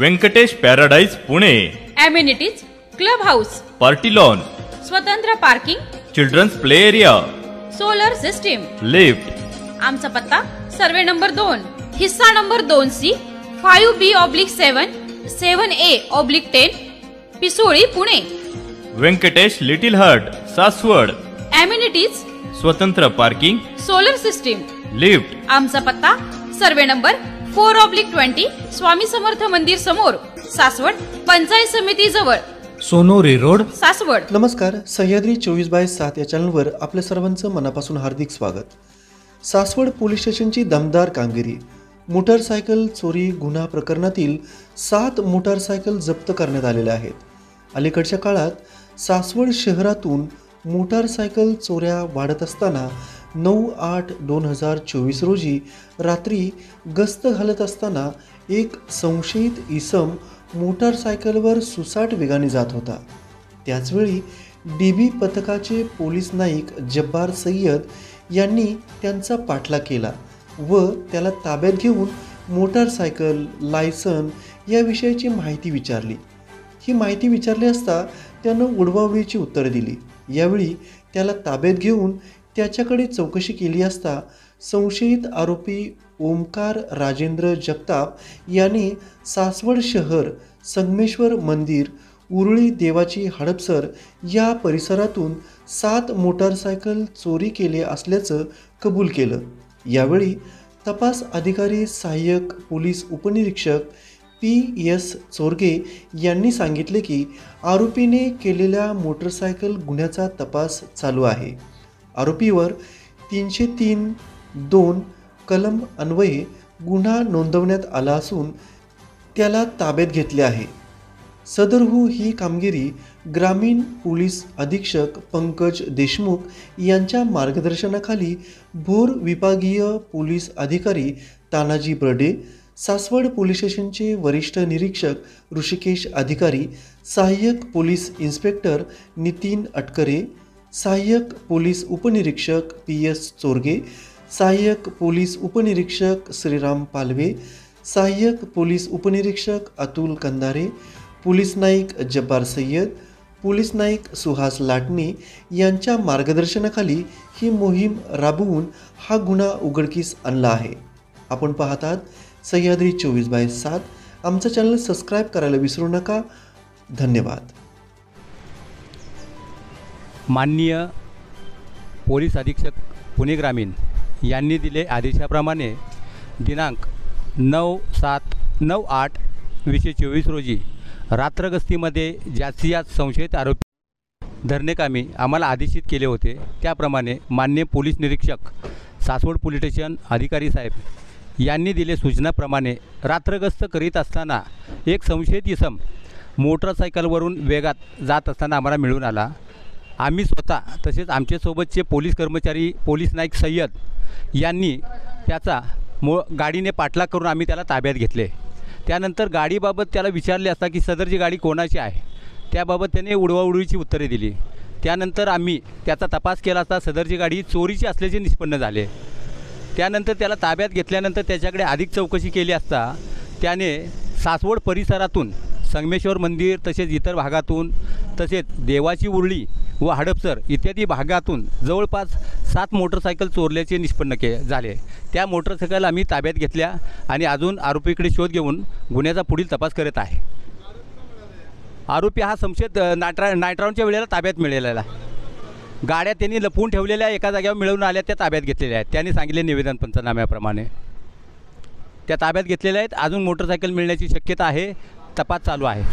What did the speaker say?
Venkatesh paradise Pune. Amenities club house, party lawn, स्वतंत्र parking, children's play area, solar system, lift. आमचा पत्ता survey number 2, हिस्सा number 2C, 5B/7, 7A/10, Pisoli, Pune. Venkatesh little hut, Saswad. Amenities स्वतंत्र parking, solar system, lift. आमचा पत्ता survey number 4/20, Swami Samarth मंदिर समोर, सासवड, पंचायत समिती जवळ, सोनोरी रोड, सासवड। नमस्कार, सह्याद्री 24/7 या चॅनलवर आपल्या सर्वांचं मनापासून हार्दिक स्वागत। सासवड पोलीस स्टेशनची दमदार कामगिरी। मोटारसायकल चोरी गुन्हा प्रकरणातील 7 मोटारसायकल जप्त करण्यात आलेल्या आहेत। अलीकडच्या काळात सासवड शहरातून मोटारसायकल चोऱ्या वाढत असताना 9/8/2024 रोजी रात्री गस्त घालत असताना एक संशयित इसम मोटारसायकलवर सुसाट वेगाने जात होता। त्याचवेळी DB पथकाचे पोलीस नाईक जब्बार सय्यद यांनी त्यांचा पाठलाग केला व त्याला ताब्यात घेऊन मोटारसायकल, लायसन याविषयीची माहिती विचारली। ही माहिती विचारली असता त्यानं उडवाउडवीची उत्तरे दिली। यावेळी त्याला ताब्यात घेऊन त्याच्याकडे चौकशी केली असता संशयित आरोपी ओमकार राजेंद्र जगताप यांनी सासवड शहर, संगमेश्वर मंदिर, उरळी देवाची हडपसर या परिसरातून 7 मोटारसायकल चोरी केले असल्याचं कबूल केलं। यावेळी तपास अधिकारी सहाय्यक पोलीस उपनिरीक्षक PS चोरगे यांनी सांगितले की आरोपीने केलेल्या मोटारसायकल गुन्ह्याचा तपास चालू आहे। आरोपीवर 303(2) कलम अन्वये गुन्हा नोंदवण्यात आला असून त्याला ताब्यात घेतले आहे। सदरहू ही कामगिरी ग्रामीण पोलीस अधीक्षक पंकज देशमुख यांच्या मार्गदर्शनाखाली भोर विभागीय पोलीस अधिकारी तानाजी बर्डे, सासवड पोलीस स्टेशनचे वरिष्ठ निरीक्षक ऋषिकेश अधिकारी, सहाय्यक पोलीस इन्स्पेक्टर नितीन अटकरे, सहाय्यक पोलीस उपनिरीक्षक PS चोरगे, सहाय्यक पोलीस उपनिरीक्षक श्रीराम पालवे, सहाय्यक पोलीस उपनिरीक्षक अतुल कंदारे, पोलीस नाईक जब्बार सय्यद, पोलीस नाईक सुहास लाटणे यांच्या मार्गदर्शनाखाली ही मोहीम राबवून हा गुन्हा उघडकीस आणला आहे। आपण पाहतात सह्याद्री 24/7। आमचं चॅनल सबस्क्राईब करायला विसरू नका। धन्यवाद। माननीय पोलीस अधीक्षक पुणे ग्रामीण यांनी दिले आदेशाप्रमाणे दिनांक 9/8/2024 रोजी रात्रगस्तीमध्ये जास्तीत जास्त संशयित आरोपी धरण्याकामी आम्हाला आदेशित केले होते। त्याप्रमाणे माननीय पोलीस निरीक्षक सासवड पोलीस स्टेशन अधिकारी साहेब यांनी दिले सूचनाप्रमाणे रात्रगस्त करीत असताना एक संशयित इसम मोटरसायकलवरून वेगात जात असताना आम्हाला मिळून आला। आम्ही स्वतः तसेच आमच्यासोबतचे पोलीस कर्मचारी पोलीस नाईक सय्यद यांनी त्याचा गाडीने पाठलाग करून आम्ही त्याला ताब्यात घेतले। त्यानंतर गाडीबाबत त्याला विचारले असता की सदरची गाडी कोणाची आहे, त्याबाबत त्याने उडवाउडवीची उत्तरे दिली। त्यानंतर आम्ही त्याचा तपास केला असता सदरची गाडी चोरीची असल्याचे निष्पन्न झाले। त्यानंतर त्याला ताब्यात घेतल्यानंतर त्याच्याकडे अधिक चौकशी केली असता त्याने सासवड परिसरातून संगमेश्वर मंदिर तसेच इतर भागातून तसेच देवाची उरळी व हडपसर इत्यादी भागातून जवळपास 7 मोटरसायकल चोरल्याचे निष्पन्न झाले। त्या मोटरसायकल आम्ही ताब्यात घेतल्या आणि अजून आरोपीकडे शोध घेऊन गुन्ह्याचा पुढील तपास करत आहे। आरोपी हा संशयित नाईट वेळेला ताब्यात मिळालेला। गाड्या त्यांनी लपवून ठेवलेल्या एका जागेवर मिळवून आल्या, त्या ताब्यात घेतलेल्या आहेत। त्यांनी सांगितले निवेदन पंचनाम्याप्रमाणे त्या ताब्यात घेतलेल्या आहेत। अजून मोटरसायकल मिळण्याची शक्यता आहे, तपास चालू आहे।